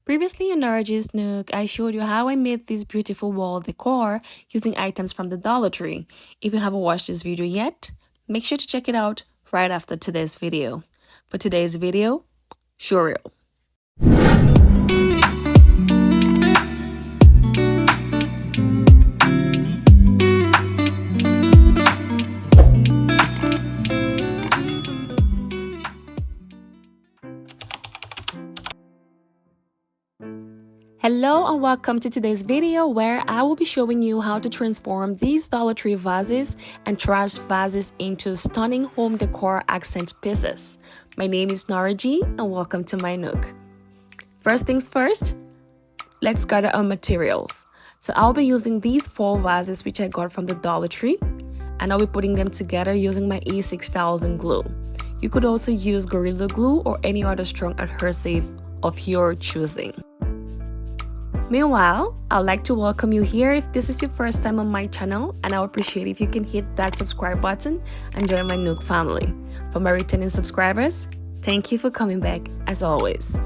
Previously in Naraji's Nook, I showed you how I made this beautiful wall decor using items from the Dollar Tree. If you haven't watched this video yet, make sure to check it out right after today's video. For today's video, show reel. Hello and welcome to today's video where I will be showing you how to transform these Dollar Tree vases and trash vases into stunning home decor accent pieces. My name is Naraji and welcome to my Nook. First things first, let's gather our materials. So I'll be using these 4 vases which I got from the Dollar Tree, and I'll be putting them together using my E6000 glue. You could also use Gorilla Glue or any other strong adhesive of your choosing. Meanwhile, I'd like to welcome you here if this is your first time on my channel, and I would appreciate if you can hit that subscribe button and join my Nook family. For my returning subscribers, thank you for coming back as always.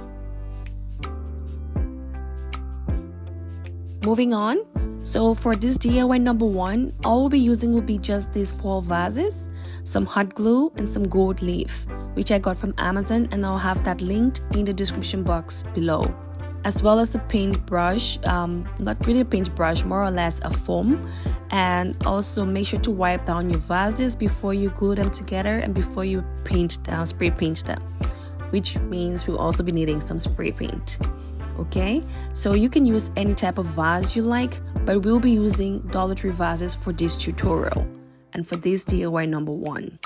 Moving on, so for this DIY number 1, all we'll be using will be just these 4 vases, some hot glue and some gold leaf, which I got from Amazon, and I'll have that linked in the description box below, as well as a paintbrush, not really a paintbrush, more or less a foam. And also make sure to wipe down your vases before you glue them together and before you spray paint them, which means we'll also be needing some spray paint. Okay, so you can use any type of vase you like, but we'll be using Dollar Tree vases for this tutorial and for this DIY number 1.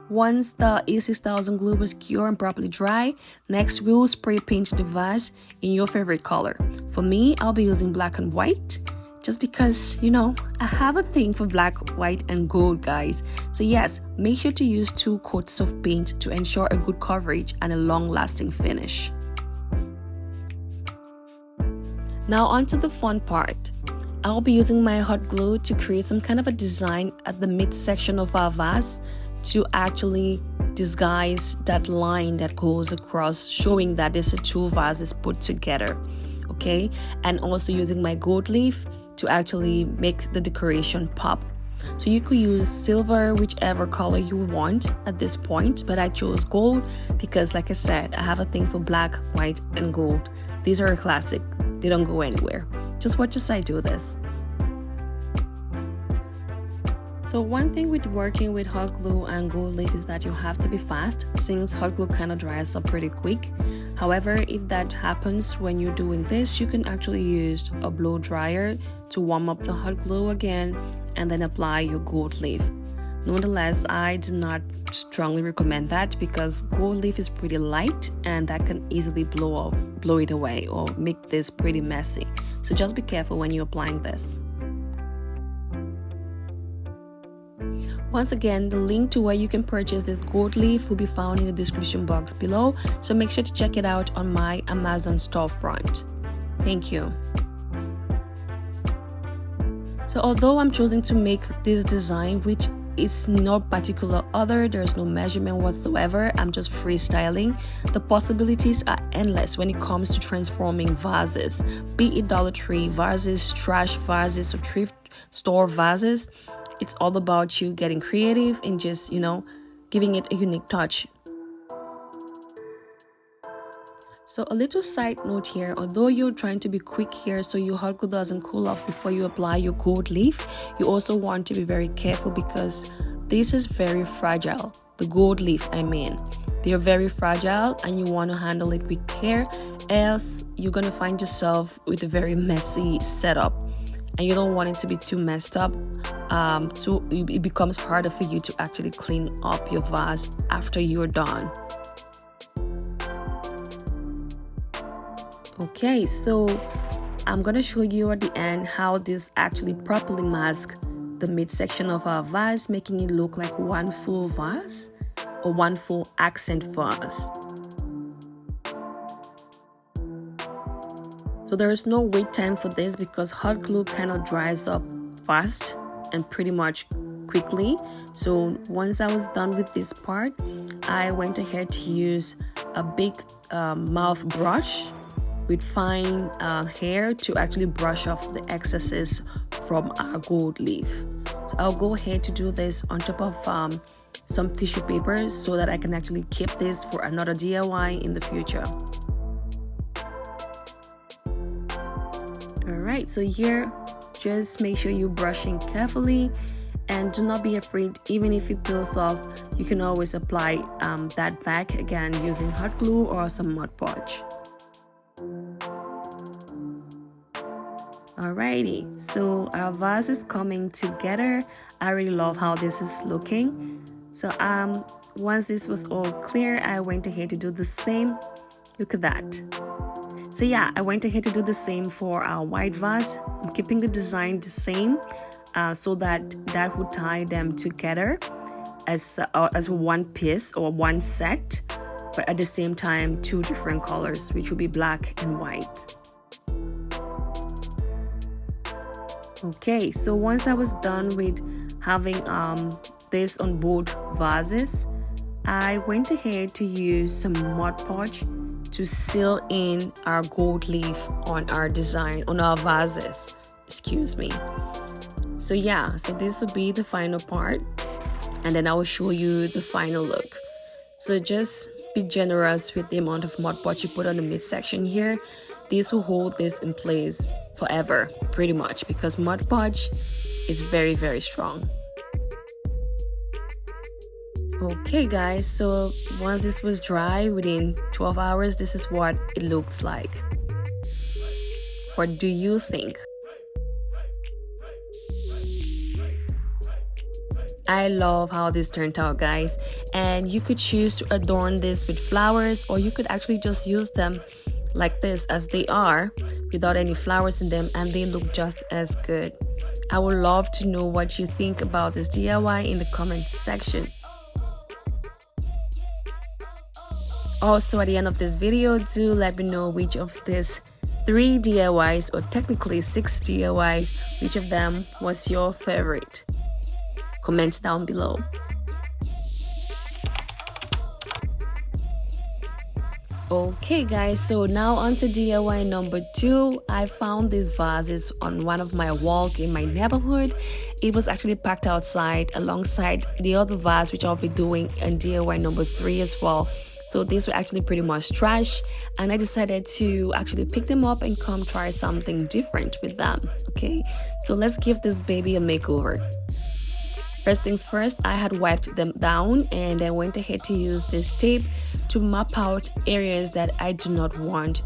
Once the E6000 glue was cured and properly dry, next we'll spray paint the vase in your favorite color. For me, I'll be using black and white, just because, you know, I have a thing for black, white and gold, guys. So yes, make sure to use 2 coats of paint to ensure a good coverage and a long-lasting finish. Now onto the fun part. I'll be using my hot glue to create some kind of a design at the midsection of our vase to actually disguise that line that goes across, showing that there's 2 vases put together. Okay, and also using my gold leaf to actually make the decoration pop. So you could use silver, whichever color you want at this point, but I chose gold because, like I said, I have a thing for black, white and gold. These are a classic, they don't go anywhere. Just watch as I do this. So one thing with working with hot glue and gold leaf is that you have to be fast, since hot glue kind of dries up pretty quick. However, if that happens when you're doing this, you can actually use a blow dryer to warm up the hot glue again and then apply your gold leaf. Nonetheless, I do not strongly recommend that because gold leaf is pretty light and that can easily blow it away or make this pretty messy. So just be careful when you're applying this. Once again, the link to where you can purchase this gold leaf will be found in the description box below, so make sure to check it out on my Amazon storefront. Thank you. So although I'm choosing to make this design, which is no particular order, there's no measurement whatsoever, I'm just freestyling, the possibilities are endless when it comes to transforming vases, be it Dollar Tree vases, trash vases or thrift store vases. It's all about you getting creative and just, you know, giving it a unique touch. So a little side note here, although you're trying to be quick here so your hot glue doesn't cool off before you apply your gold leaf, you also want to be very careful because this is very fragile. The gold leaf, I mean. They're very fragile and you want to handle it with care, else you're going to find yourself with a very messy setup. And you don't want it to be too messed up, so it becomes harder for you to actually clean up your vase after you're done. Okay, so I'm gonna show you at the end how this actually properly masks the midsection of our vase, making it look like one full vase or one full accent vase. So there is no wait time for this because hot glue kind of dries up fast and pretty much quickly. So once I was done with this part, I went ahead to use a big mouth brush with fine hair to actually brush off the excesses from our gold leaf. So I'll go ahead to do this on top of some tissue papers so that I can actually keep this for another DIY in the future. Alright, so here just make sure you're brushing carefully and do not be afraid. Even if it peels off, you can always apply that back again using hot glue or some Mod Podge. Alrighty, so our vase is coming together. I really love how this is looking. So once this was all clear, I went ahead to do the same. Look at that. So yeah, I went ahead to do the same for our white vase. I'm keeping the design the same so that would tie them together as one piece or one set, but at the same time 2 different colors, which will be black and white. Okay, so once I was done with having this on both vases, I went ahead to use some Mod Podge to seal in our gold leaf on our design, on our vases, excuse me. So yeah, so this will be the final part, and then I will show you the final look. So just be generous with the amount of Mod Podge you put on the midsection here. This will hold this in place forever, pretty much, because Mod Podge is very, very strong. Okay guys, so once this was dry, within 12 hours, this is what it looks like. What do you think? I love how this turned out, guys, and you could choose to adorn this with flowers, or you could actually just use them like this as they are without any flowers in them, and they look just as good. I would love to know what you think about this DIY in the comment section. Also, at the end of this video, do let me know which of these 3 DIYs, or technically 6 DIYs, which of them was your favorite. Comment down below. Okay guys, so now on to DIY number 2. I found these vases on one of my walk in my neighborhood. It was actually packed outside alongside the other vase, which I'll be doing in DIY number 3 as well. So these were actually pretty much trash, and I decided to actually pick them up and come try something different with them. Okay, so let's give this baby a makeover. First things first, I had wiped them down and I went ahead to use this tape to map out areas that I do not want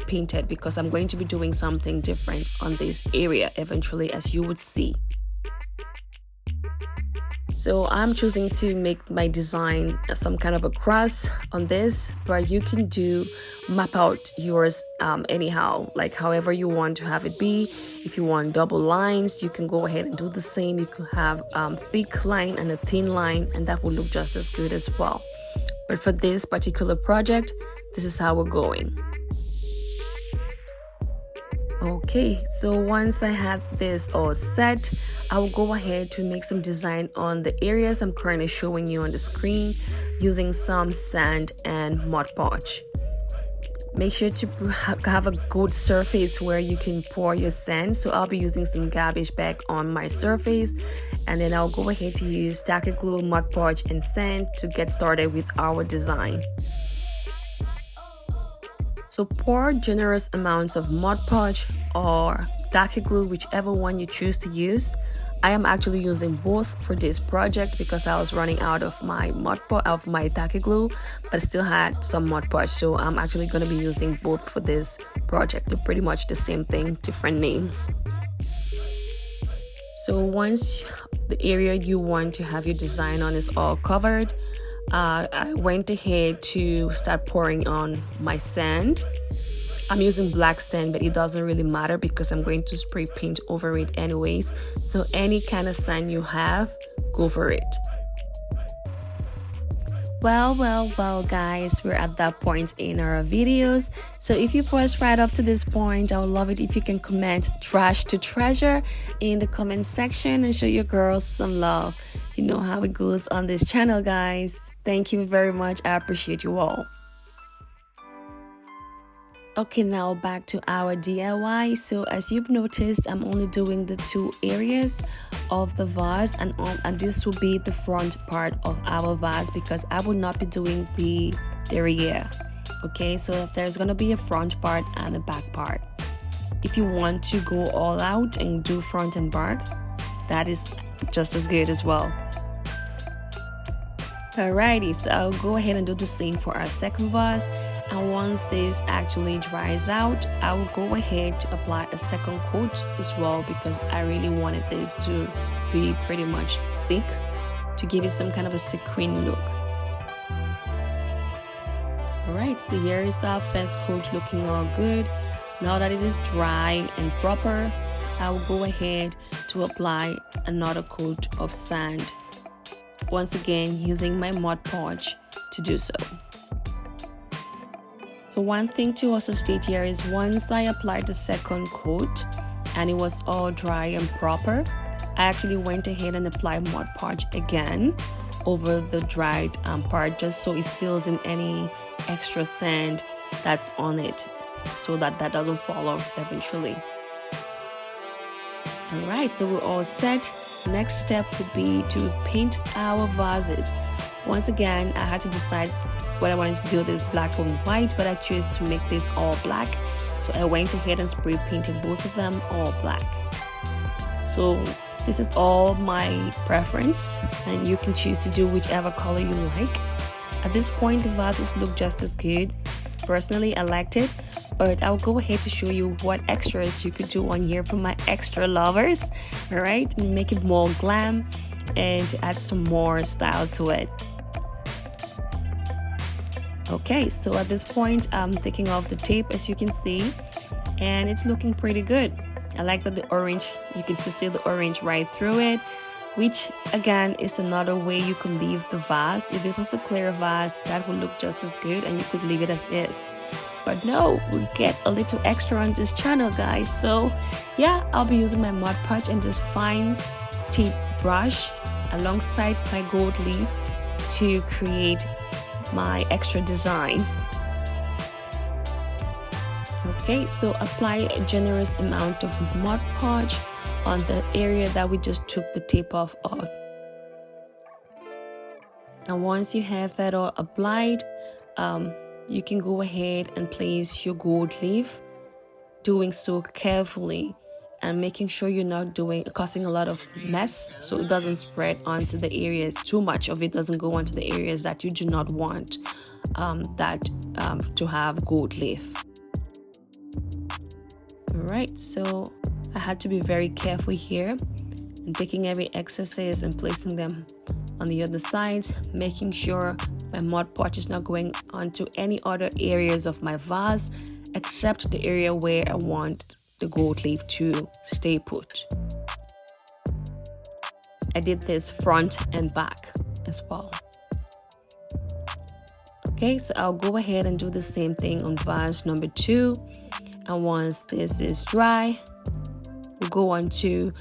painted, because I'm going to be doing something different on this area eventually, as you would see. So I'm choosing to make my design some kind of a cross on this, but you can map out yours anyhow, like however you want to have it be. If you want double lines, you can go ahead and do the same. You can have thick line and a thin line, and that will look just as good as well. But for this particular project, this is how we're going. Okay, so once I have this all set, I will go ahead to make some design on the areas I'm currently showing you on the screen using some sand and Mod Podge. Make sure to have a good surface where you can pour your sand. So I'll be using some garbage bag on my surface, and then I'll go ahead to use Deco glue, Mod Podge, and sand to get started with our design. So pour generous amounts of Mod Podge or Deco glue, whichever one you choose to use. I am actually using both for this project because I was running out of my Deco glue, but still had some Mod Podge. So I'm actually going to be using both for this project. They're pretty much the same thing, different names. So once the area you want to have your design on is all covered, I went ahead to start pouring on my sand. I'm using black sand, but it doesn't really matter because I'm going to spray paint over it anyways. So any kind of sand you have, go for it. Well guys, we're at that point in our videos. So if you pressed right up to this point, I would love it if you can comment trash to treasure in the comment section and show your girls some love. You know how it goes on this channel, guys. Thank you very much. I appreciate you all. Okay, now back to our DIY. So as you've noticed, I'm only doing the two areas of the vase, and this will be the front part of our vase because I will not be doing the rear. Okay, so there's gonna be a front part and a back part. If you want to go all out and do front and back, that is just as good as well. Alrighty, so I'll go ahead and do the same for our second vase. And once this actually dries out, I will go ahead to apply a second coat as well because I really wanted this to be pretty much thick to give it some kind of a sequin look. Alright, so here is our first coat looking all good. Now that it is dry and proper, I will go ahead to apply another coat of sand. Once again, using my Mod Podge to do so. So one thing to also state here is once I applied the second coat and it was all dry and proper, I actually went ahead and applied Mod Podge again over the dried part just so it seals in any extra sand that's on it so that doesn't fall off eventually. Alright, so we're all set. Next step would be to paint our vases. Once again, I had to decide what I wanted to do, this black and white, but I chose to make this all black. So I went ahead and spray painted both of them all black. So this is all my preference and you can choose to do whichever color you like. At this point, the vases look just as good. Personally, I liked it, but I'll go ahead to show you what extras you could do on here for my extra lovers. All right, and make it more glam and to add some more style to it. Okay, so at this point, I'm taking off the tape as you can see, and it's looking pretty good. I like that the orange, you can still see the orange right through it, which again is another way you could leave the vase. If this was a clear vase, that would look just as good and you could leave it as is. But no, we get a little extra on this channel, guys. So yeah, I'll be using my Mod Podge and this fine tip brush alongside my gold leaf to create my extra design. Okay, so apply a generous amount of Mod Podge on the area that we just took the tape off of. And once you have that all applied, you can go ahead and place your gold leaf, doing so carefully and making sure you're not causing a lot of mess so it doesn't spread onto the areas. Too much of it doesn't go onto the areas that you do not want to have gold leaf. Alright, so I had to be very careful here and taking every excesses and placing them on the other sides, making sure my Mod Podge is not going onto any other areas of my vase except the area where I want the gold leaf to stay put. I did this front and back as well. Okay, so I'll go ahead and do the same thing on vase number 2, and once this is dry, we'll go on to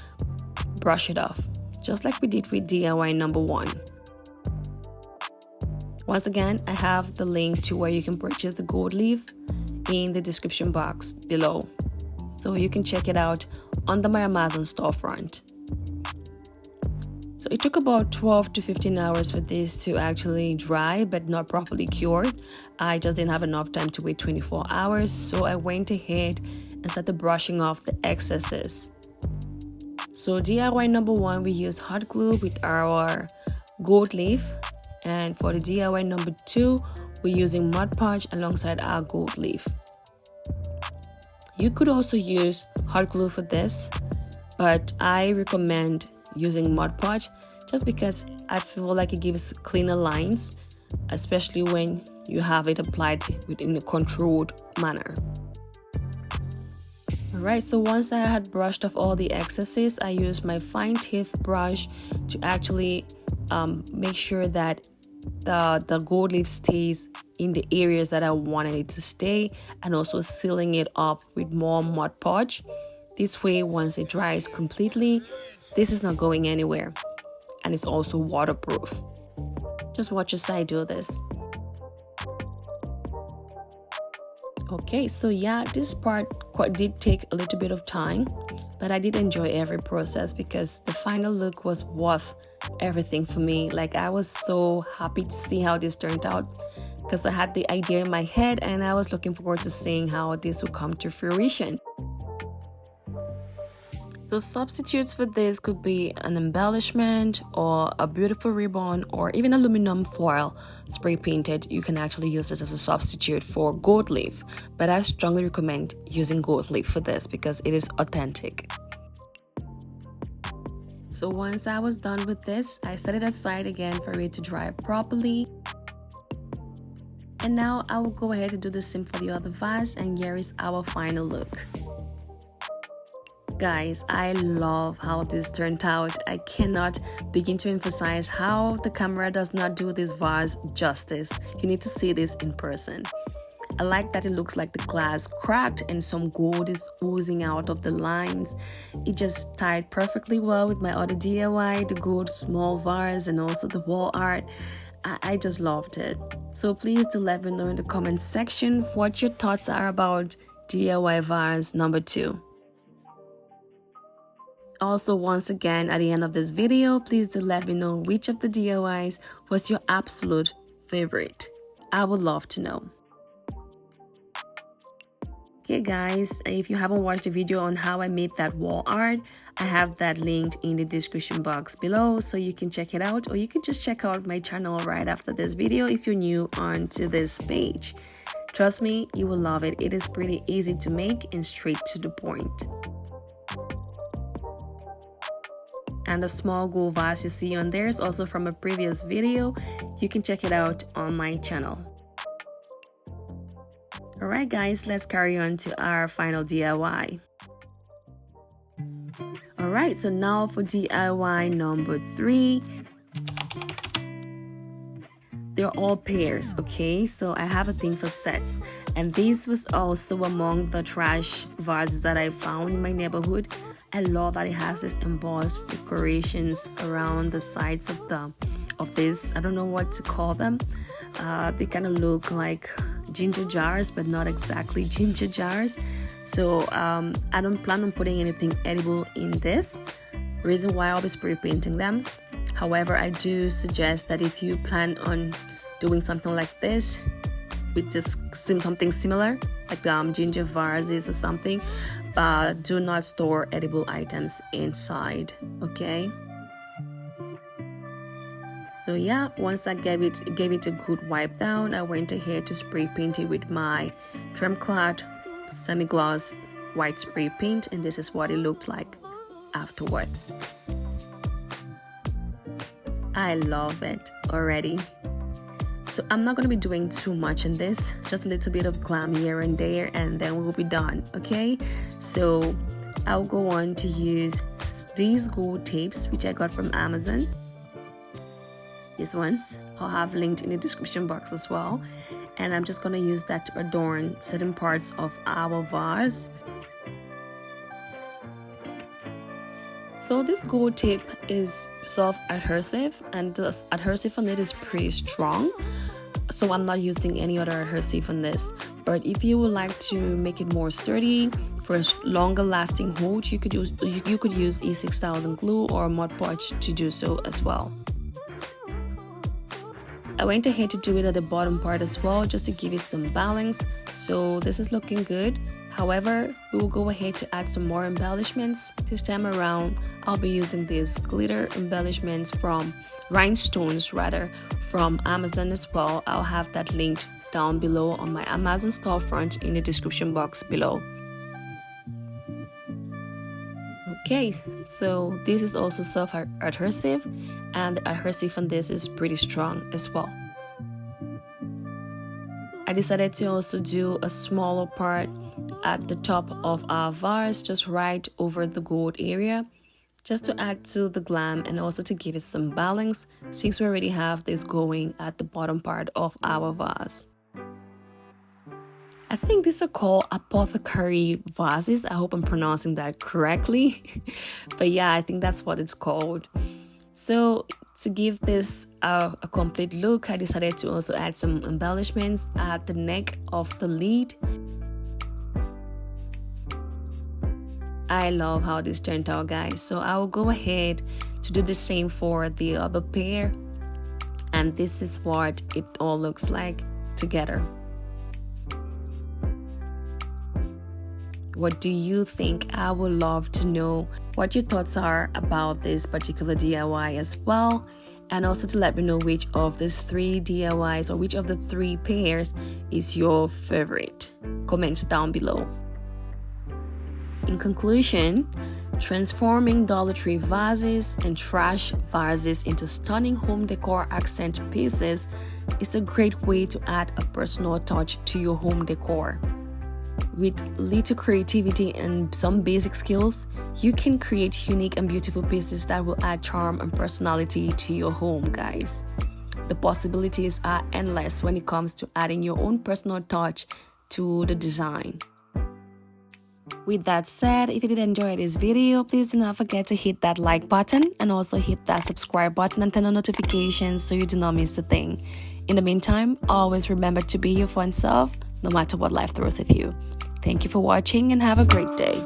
brush it off, just like we did with DIY number 1. Once again, I have the link to where you can purchase the gold leaf in the description box below, so you can check it out under my Amazon storefront. So it took about 12 to 15 hours for this to actually dry, but not properly cured. I just didn't have enough time to wait 24 hours, so I went ahead and started brushing off the excesses. So DIY number 1, we used hot glue with our gold leaf, and for the DIY number 2, we're using Mod Podge alongside our gold leaf. You could also use hot glue for this, but I recommend using Mod Podge just because I feel like it gives cleaner lines, especially when you have it applied in a controlled manner. Alright, so once I had brushed off all the excesses, I used my fine tip brush to actually make sure that the gold leaf stays in the areas that I wanted it to stay, and also sealing it up with more Mod Podge. This way, once it dries completely, this is not going anywhere, and it's also waterproof. Just watch as I do this. Okay, so yeah, this part did take a little bit of time, but I did enjoy every process because the final look was worth everything for me. Like, I was so happy to see how this turned out because I had the idea in my head and I was looking forward to seeing how this would come to fruition. So substitutes for this could be an embellishment or a beautiful ribbon or even aluminum foil spray painted. You can actually use it as a substitute for gold leaf, but I strongly recommend using gold leaf for this because it is authentic. So once I was done with this, I set it aside again for it to dry properly. And now I will go ahead and do the same for the other vase, and here is our final look. Guys, I love how this turned out. I cannot begin to emphasize how the camera does not do this vase justice. You need to see this in person. I like that it looks like the glass cracked and some gold is oozing out of the lines. It just tied perfectly well with my other DIY, the gold small vase and also the wall art. I just loved it. So please do let me know in the comment section what your thoughts are about DIY vase number 2. Also, once again, at the end of this video, please do let me know which of the DIYs was your absolute favorite. I would love to know. Okay guys, if you haven't watched the video on how I made that wall art, I have that linked in the description box below so you can check it out, or you can just check out my channel right after this video if you're new onto this page. Trust me, you will love it. It is pretty easy to make and straight to the point. And the small gold vase you see on there is also from a previous video. You can check it out on my channel. Alright guys, let's carry on to our final DIY. Alright, so now for DIY number 3. They're all pairs, okay? So I have a thing for sets. And this was also among the trash vases that I found in my neighborhood. I love that it has this embossed decorations around the sides of this. I don't know what to call them. They kind of look like ginger jars, but not exactly ginger jars. So I don't plan on putting anything edible in this. Reason why I'll be spray painting them. However, I do suggest that if you plan on doing something like this with just something similar, like ginger vases or something, do not store edible items inside, okay? So yeah, once I gave it a good wipe down, I went ahead to spray paint it with my Tremclad semi-gloss white spray paint, and this is what it looked like afterwards. I love it already. So I'm not going to be doing too much in this, just a little bit of glam here and there, and then we'll be done, okay? So I'll go on to use these gold tapes which I got from Amazon. These ones I'll have linked in the description box as well, and I'm just going to use that to adorn certain parts of our vase. So this gold tape is self-adhesive, and the adhesive on it is pretty strong. So I'm not using any other adhesive on this. But if you would like to make it more sturdy for a longer lasting hold, you could use E6000 glue or Mod Podge to do so as well. I went ahead to do it at the bottom part as well, just to give it some balance. So this is looking good. However, we will go ahead to add some more embellishments. This time around, I'll be using these glitter embellishments from rhinestones from Amazon as well. I'll have that linked down below on my Amazon storefront in the description box below. Okay, so this is also self-adhesive, and the adhesive on this is pretty strong as well. I decided to also do a smaller part at the top of our vase, just right over the gold area, just to add to the glam and also to give it some balance, since we already have this going at the bottom part of our vase. I think these are called apothecary vases. I hope I'm pronouncing that correctly. But yeah, I think that's what it's called. So to give this a complete look, I decided to also add some embellishments at the neck of the lid. I love how this turned out, guys. So I will go ahead to do the same for the other pair, and this is what it all looks like together. What do you think? I would love to know what your thoughts are about this particular DIY as well, and also to let me know which of these 3 DIYs or which of the 3 pairs is your favorite. Comments down below. In conclusion, transforming Dollar Tree vases and trash vases into stunning home decor accent pieces is a great way to add a personal touch to your home decor. With little creativity and some basic skills, you can create unique and beautiful pieces that will add charm and personality to your home, guys. The possibilities are endless when it comes to adding your own personal touch to the design. With that said, if you did enjoy this video, please do not forget to hit that like button and also hit that subscribe button and turn on notifications so you do not miss a thing. In the meantime, always remember to be your fun self, no matter what life throws at you. Thank you for watching and have a great day.